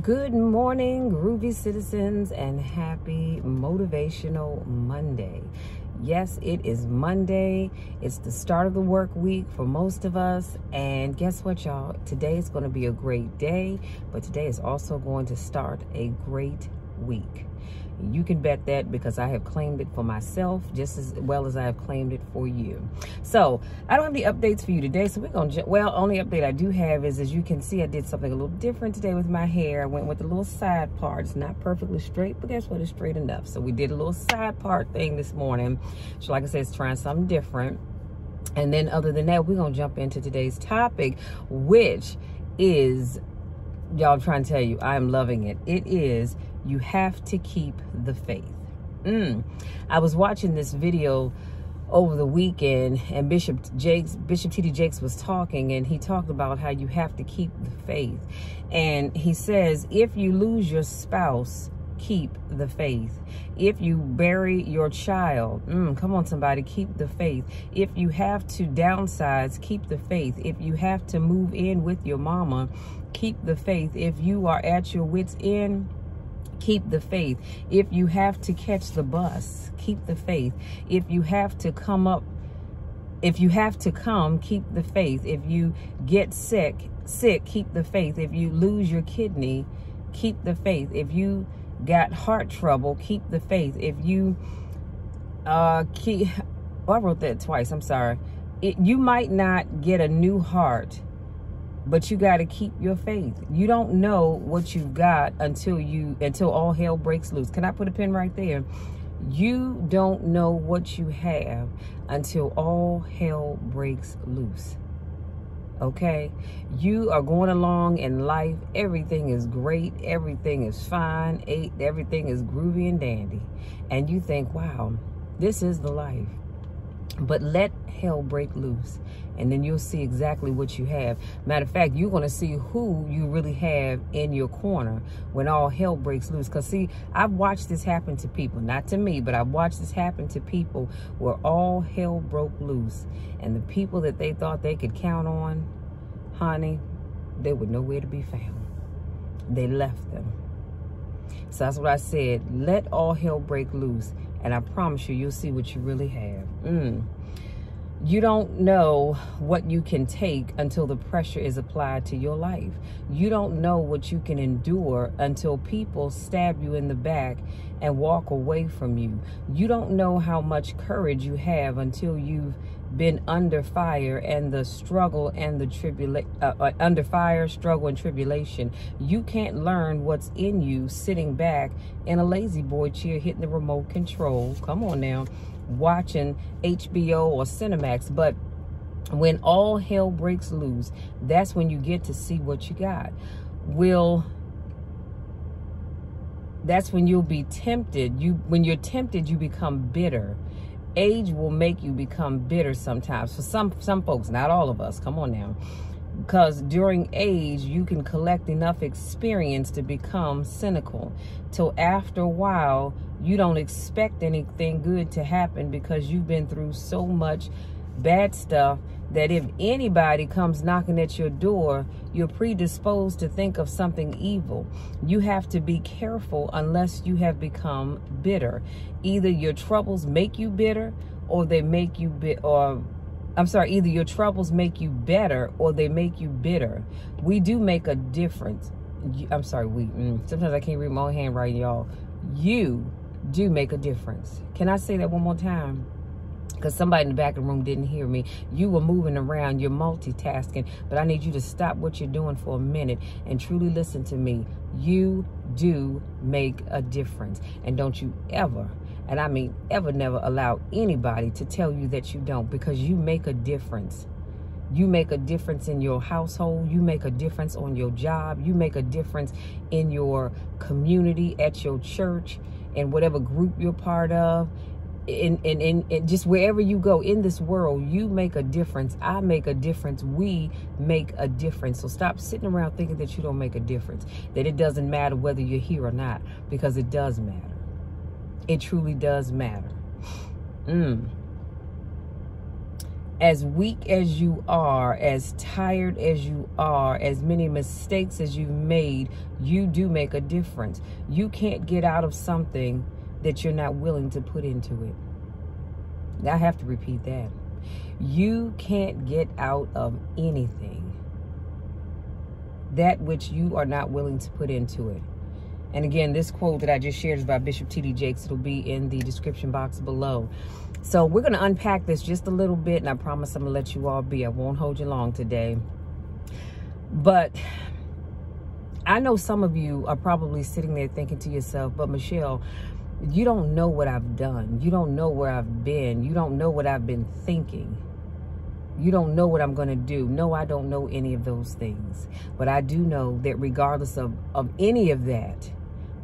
Good morning, groovy citizens, and happy Motivational Monday. Yes, it is Monday. It's the start of the work week for most of us. And guess what, y'all? Today is going to be a great day, but today is also going to start a great week. You can bet that because I have claimed it for myself just as well as I have claimed it for you. So I don't have any updates for you today. So we're going to, only update I do have is, as you can see, I did something a little different today with my hair. I went with the little side part. It's not perfectly straight, but guess what? It's straight enough. So we did a little side part thing this morning. So like I said, it's trying something different. And then other than that, we're going to jump into today's topic, which is, y'all, I'm trying to tell you, I am loving it. It is, you have to keep the faith. I was watching this video over the weekend, and Bishop T.D. Jakes was talking, and he talked about how you have to keep the faith. And he says, if you lose your spouse, keep the faith. If you bury your child, come on somebody, keep the faith. If you have to downsize, keep the faith. If you have to move in with your mama, keep the faith. If you are at your wits' end, keep the faith. If you have to catch the bus, keep the faith. If you have to come, keep the faith. If you get sick, keep the faith. If you lose your kidney, keep the faith. If you got heart trouble, keep the faith. If you I wrote that twice, I'm sorry. You might not get a new heart, but you got to keep your faith. You don't know what you've got until all hell breaks loose. Can I put a pin right there? You don't know what you have until all hell breaks loose. Okay? You are going along in life. Everything is great. Everything is fine. Everything is groovy and dandy. And you think, wow, this is the life. But let hell break loose, and then you'll see exactly what you have. Matter of fact, you're going to see who you really have in your corner when all hell breaks loose. Because, see, I've watched this happen to people. Not to me, but I've watched this happen to people where all hell broke loose. And the people that they thought they could count on, honey, they were nowhere to be found. They left them. So that's what I said. Let all hell break loose. And I promise you, you'll see what you really have. You don't know what you can take until the pressure is applied to your life. You don't know what you can endure until people stab you in the back and walk away from you. You don't know how much courage you have until you've been under fire and the struggle and the under fire, struggle, and tribulation. You can't learn what's in you sitting back in a lazy boy chair, hitting the remote control. Come on now, watching HBO or Cinemax. But when all hell breaks loose, that's when you get to see what you got. That's when you'll be tempted. When you're tempted, you become bitter. Age will make you become bitter sometimes. For some folks, not all of us. Come on now. Because during age, you can collect enough experience to become cynical. Till after a while, you don't expect anything good to happen because you've been through so much bad stuff that if anybody comes knocking at your door, you're predisposed to think of something evil. You have to be careful unless you have become bitter. Either your troubles make you bitter or they make you either your troubles make you better or they make you bitter. We do make a difference. Sometimes I can't read my own handwriting, y'all. You do make a difference. Can I say that one more time? Because somebody in the back of the room didn't hear me. You were moving around, you're multitasking, but I need you to stop what you're doing for a minute and truly listen to me. You do make a difference. And don't you ever, and I mean ever, never allow anybody to tell you that you don't, because you make a difference. You make a difference in your household. You make a difference on your job. You make a difference in your community, at your church, in whatever group you're part of. In just wherever you go in this world, you make a difference. I make a difference. We make a difference. So stop sitting around thinking that you don't make a difference, that it doesn't matter whether you're here or not, because it does matter. It truly does matter. As weak as you are, as tired as you are, as many mistakes as you've made, you do make a difference. You can't get out of something that you're not willing to put into it. I have to repeat that. You can't get out of anything that which you are not willing to put into it. And again, this quote that I just shared is by Bishop T.D. Jakes. It'll be in the description box below. So we're going to unpack this just a little bit, and I promise I'm going to let you all be. I won't hold you long today. But I know some of you are probably sitting there thinking to yourself, but Michelle, you don't know what I've done. You don't know where I've been. You don't know what I've been thinking. You don't know what I'm going to do. No, I don't know any of those things. But I do know that regardless of any of that,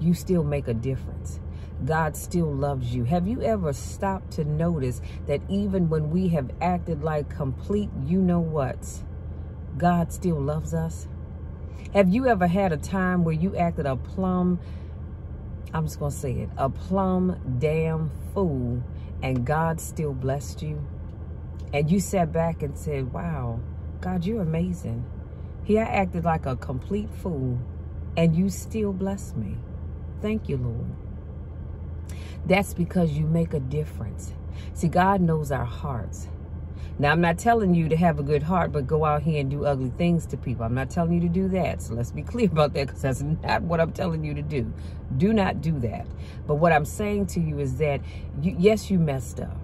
you still make a difference. God still loves you. Have you ever stopped to notice that even when we have acted like complete you-know-whats, God still loves us? Have you ever had a time where you acted a plumb, I'm just going to say it, a plumb damn fool, and God still blessed you? And you sat back and said, wow, God, you're amazing. Here I acted like a complete fool, and you still blessed me. Thank you, Lord. That's because you make a difference. See, God knows our hearts. Now, I'm not telling you to have a good heart, but go out here and do ugly things to people. I'm not telling you to do that. So let's be clear about that, because that's not what I'm telling you to do. Do not do that. But what I'm saying to you is that, yes, you messed up.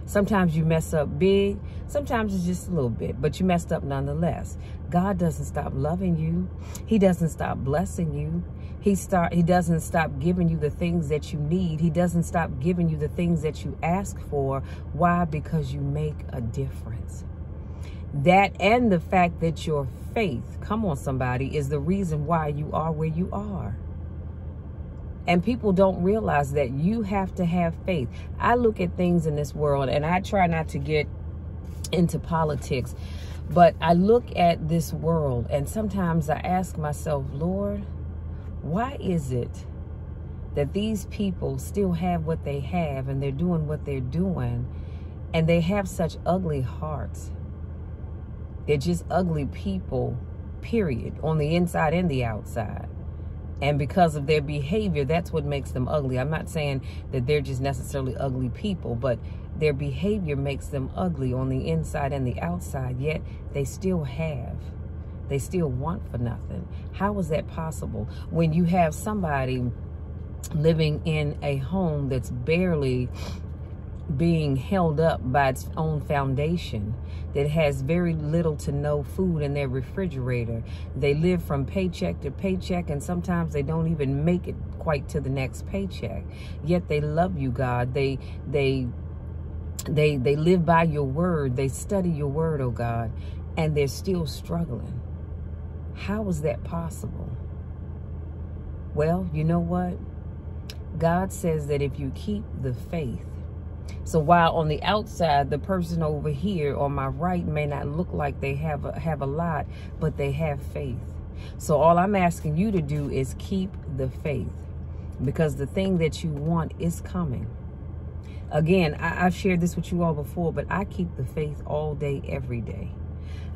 Sometimes you mess up big. Sometimes it's just a little bit, but you messed up nonetheless. God doesn't stop loving you. He doesn't stop blessing you. He doesn't stop giving you the things that you need. He doesn't stop giving you the things that you ask for. Why? Because you make a difference. That and the fact that your faith, come on somebody, is the reason why you are where you are. And people don't realize that you have to have faith. I look at things in this world, and I try not to get into politics, but I look at this world, and sometimes I ask myself, Lord, why is it that these people still have what they have, and they're doing what they're doing, and they have such ugly hearts? They're just ugly people, period, on the inside and the outside. And because of their behavior, that's what makes them ugly. I'm not saying that they're just necessarily ugly people, but their behavior makes them ugly on the inside and the outside, yet they still have. They still want for nothing. How is that possible? When you have somebody living in a home that's barely being held up by its own foundation, that has very little to no food in their refrigerator. They live from paycheck to paycheck, and sometimes they don't even make it quite to the next paycheck. Yet they love you, God. They live by your word. They study your word, oh God, and they're still struggling. How is that possible? Well, you know what? God says that if you keep the faith, so while on the outside, the person over here on my right may not look like they have a lot, but they have faith. So all I'm asking you to do is keep the faith, because the thing that you want is coming. Again, I've shared this with you all before, but I keep the faith all day, every day.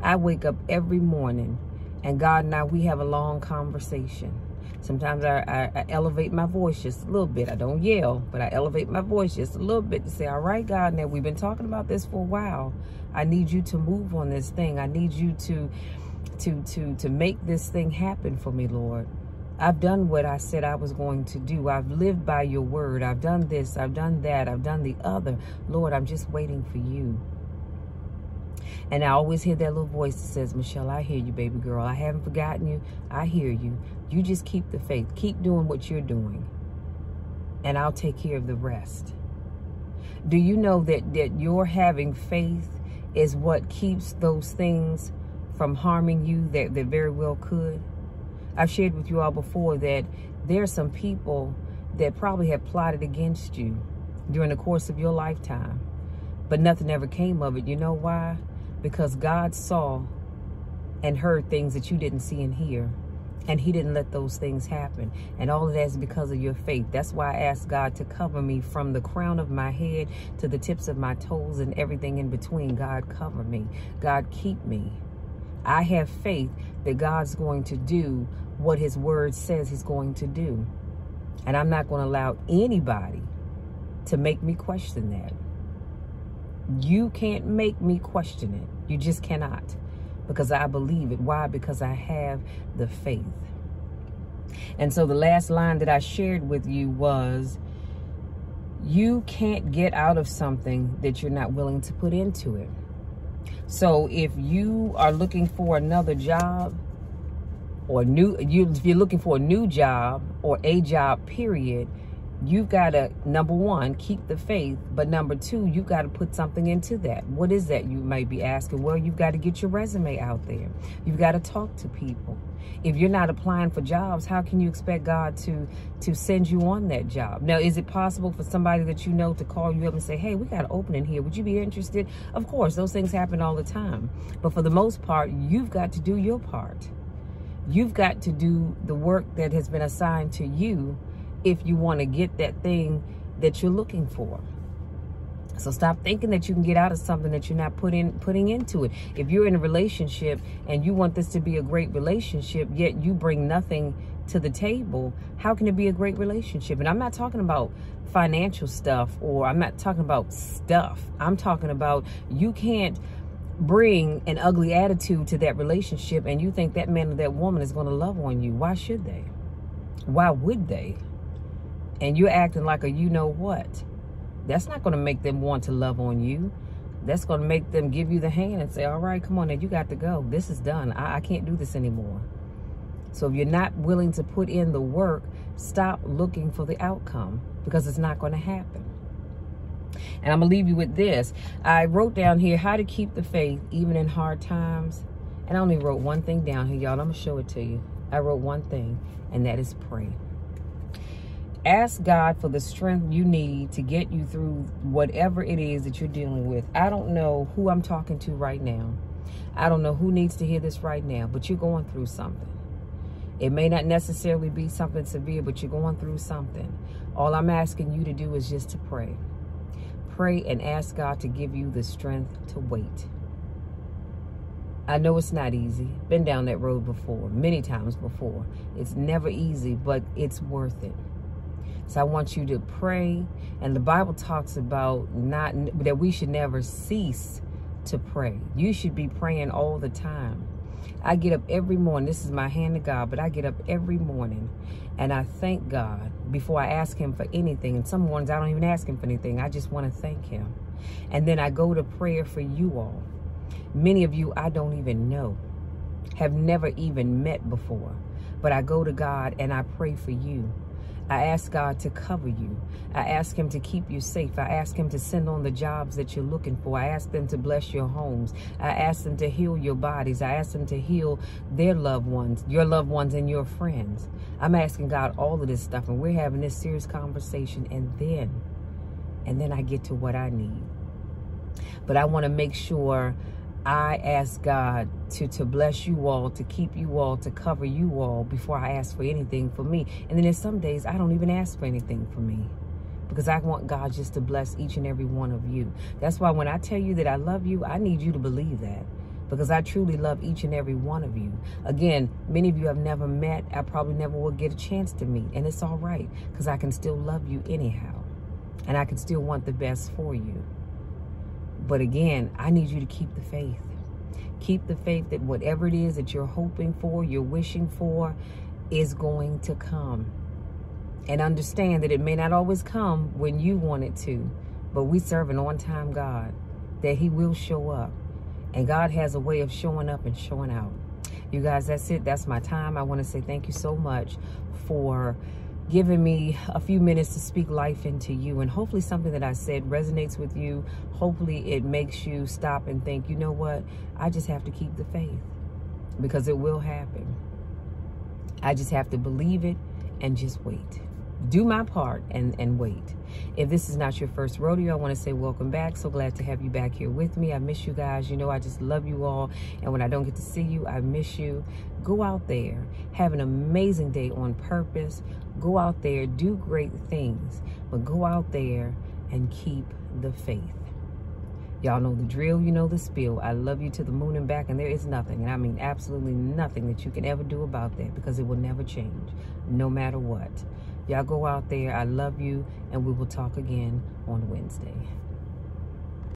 I wake up every morning, and God and I, we have a long conversation. Sometimes I elevate my voice just a little bit. I don't yell, but I elevate my voice just a little bit to say, all right, God, now we've been talking about this for a while. I need you to move on this thing. I need you to make this thing happen for me, Lord. I've done what I said I was going to do. I've lived by your word. I've done this. I've done that. I've done the other. Lord, I'm just waiting for you. And I always hear that little voice that says, Michelle, I hear you, baby girl. I haven't forgotten you. I hear you. You just keep the faith. Keep doing what you're doing, and I'll take care of the rest. Do you know that your having faith is what keeps those things from harming you that very well could? I've shared with you all before that there are some people that probably have plotted against you during the course of your lifetime, but nothing ever came of it. You know why? Because God saw and heard things that you didn't see and hear. And he didn't let those things happen. And all of that is because of your faith. That's why I asked God to cover me from the crown of my head to the tips of my toes and everything in between. God, cover me. God, keep me. I have faith that God's going to do what his word says he's going to do. And I'm not going to allow anybody to make me question that. You can't make me question it. You just cannot. Because I believe it. Why? Because I have the faith. And so the last line that I shared with you was, you can't get out of something that you're not willing to put into it. So if you are looking for another job, or if you're looking for a new job or a job, period, you've got to, number one, keep the faith. But number two, you've got to put something into that. What is that, you might be asking? Well, you've got to get your resume out there. You've got to talk to people. If you're not applying for jobs, how can you expect God to send you on that job? Now, is it possible for somebody that you know to call you up and say, hey, we got an opening here. Would you be interested? Of course, those things happen all the time. But for the most part, you've got to do your part. You've got to do the work that has been assigned to you if you want to get that thing that you're looking for. So stop thinking that you can get out of something that you're not putting into it. If you're in a relationship and you want this to be a great relationship, yet you bring nothing to the table, how can it be a great relationship? And I'm not talking about financial stuff, or I'm not talking about stuff. I'm talking about, you can't bring an ugly attitude to that relationship and you think that man or that woman is going to love on you. Why should they? Why would they? And you're acting like a you-know-what. That's not going to make them want to love on you. That's going to make them give you the hand and say, all right, come on, now you got to go. This is done. I can't do this anymore. So if you're not willing to put in the work, stop looking for the outcome, because it's not going to happen. And I'm going to leave you with this. I wrote down here how to keep the faith even in hard times. And I only wrote one thing down here, y'all. I'm going to show it to you. I wrote one thing, and that is pray. Ask God for the strength you need to get you through whatever it is that you're dealing with. I don't know who I'm talking to right now. I don't know who needs to hear this right now, but you're going through something. It may not necessarily be something severe, but you're going through something. All I'm asking you to do is just to pray. Pray and ask God to give you the strength to wait. I know it's not easy. Been down that road before, many times before. It's never easy, but it's worth it. So I want you to pray. And the Bible talks about that we should never cease to pray. You should be praying all the time. I get up every morning. This is my hand to God, but I get up every morning and I thank God before I ask him for anything. And some mornings I don't even ask him for anything. I just want to thank him. And then I go to prayer for you all. Many of you I don't even know, have never even met before. But I go to God and I pray for you. I ask God to cover you. I ask him to keep you safe. I ask him to send on the jobs that you're looking for. I ask them to bless your homes. I ask them to heal your bodies. I ask them to heal their loved ones, your loved ones and your friends. I'm asking God all of this stuff, and we're having this serious conversation, and then I get to what I need. But I want to make sure I ask God to bless you all, to keep you all, to cover you all before I ask for anything for me. And then there's some days I don't even ask for anything for me, because I want God just to bless each and every one of you. That's why when I tell you that I love you, I need you to believe that, because I truly love each and every one of you. Again, many of you I've never met. I probably never will get a chance to meet. And it's all right, because I can still love you anyhow. And I can still want the best for you. But again, I need you to keep the faith. Keep the faith that whatever it is that you're hoping for, you're wishing for, is going to come. And understand that it may not always come when you want it to, but we serve an on-time God, that he will show up. And God has a way of showing up and showing out. You guys, that's it. That's my time. I want to say thank you so much for giving me a few minutes to speak life into you. And hopefully something that I said resonates with you. Hopefully it makes you stop and think, you know what? I just have to keep the faith, because it will happen. I just have to believe it and just wait. do my part and wait. If this is not your first rodeo, I want to say welcome back. So glad to have you back here with me. I miss you guys. You know, I just love you all. And when I don't get to see you, I miss you. Go out there. Have an amazing day on purpose. Go out there. Do great things. But go out there and keep the faith. Y'all know the drill, you know the spiel. I love you to the moon and back, and there is nothing, and I mean absolutely nothing that you can ever do about that, because it will never change, no matter what. Y'all go out there. I love you, and we will talk again on Wednesday.